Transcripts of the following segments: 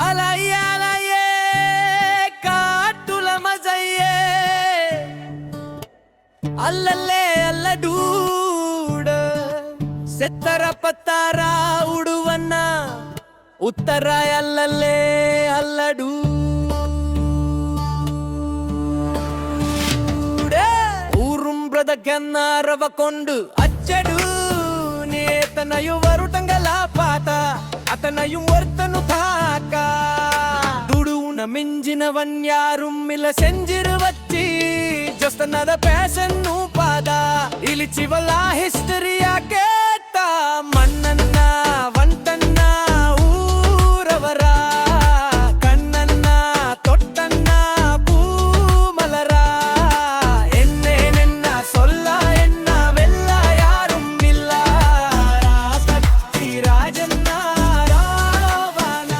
అలయ్యాలయ్యే కాటుల మజయ్యే అల్లల్లే అల్లడూడ సెత్తర పತ್ತಾర ఉడువన్న ఉత్తర అల్లల్లే అల్లడూ కెన్నారవకొండు అచ్చడు నేతనయు వరుటంగల పాత అతనయు వర్తను తాక ದುಡುನ ಮಿಂಜಿನವನ್ಯಾರುಮ್ಮಿಲ ಸೆಂಜಿರು ವಚ್ಚಿ ಜೊಸ್ತನದ ಪ್ಯಾಸನ್ನು ಪಾದ ಇಳಿಚಿವಲ್ಲ ಹಿಸ್ಟರಿಯ ಕೇಟ ಮಣ್ಣನ್ನ ವಂಟನ್ನ ಊರವರ ಕಣ್ಣನ್ನ ತೊಟ್ಟನ್ನ பூமலர என்னென்ன சொல்ல என்னவெல்ல யாரும் இல்ல சக்தி ராஜன்னா ராவண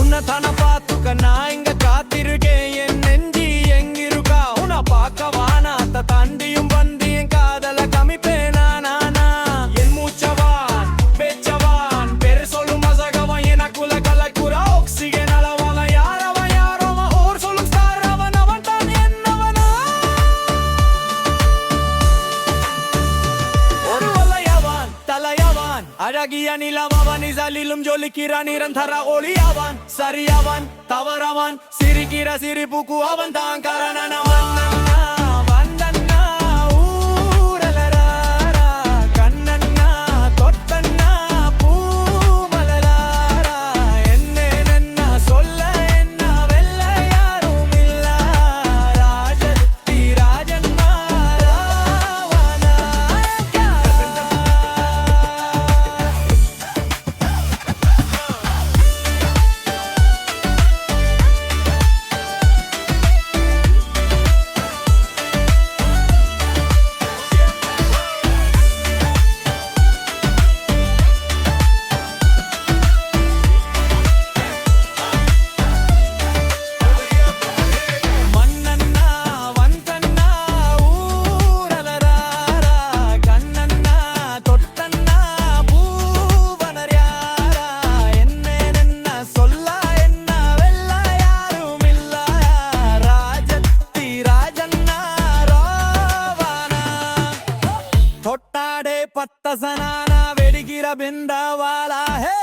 உன்னதான பாத்துக்க நான் இங்க காத்திருக்கேன் என் நெஞ்சி எங்கிருக்கா உன பார்க்கவான அத்த தாண்டியும் வந்து என் காதல கமிப்பேனா நானா என் மூச்சவான் பேச்சவான் பேரு சொல்லும் மசகவன் எனக்குள்ள கலக்குற ஆக்சிஜன் அளவவன் யாரவன் யாரோவன் ஓர் சொல்லும் ஸ்டார் அவன் அவன் தான் என்னவனா ஒரு வலையவான் தலையவான் அழகிய நிலவவன் இசலிலும் ஜொலிக்கிற நிரந்தர ஒளியவான் சரியவன் தவறவன் சிரிக்கிற சிரிப்புக்கு அவன் தான் காரணனவன் வந்தன்னா ஊரலரா கண்ணன்னா தொட்டன்னா பூமலரா என்னென்ன சொல்ல என்னவெல்ல யாரும் இல்ல ராஜத்தி ராஜன்னா ராவண மன்னன்னா வந்தன்னா ஊரலரா கண்ணன்னா தொட்டன்னா பூவனர்யாரா என்னென்ன சொல்ல என்னவெல்ல யாரும் இல்ல ராஜத்தி ராஜன்னா ராவண தொட்டாடே பத்த சனானா வெடிக்கிற பிண்டவாளா ஹே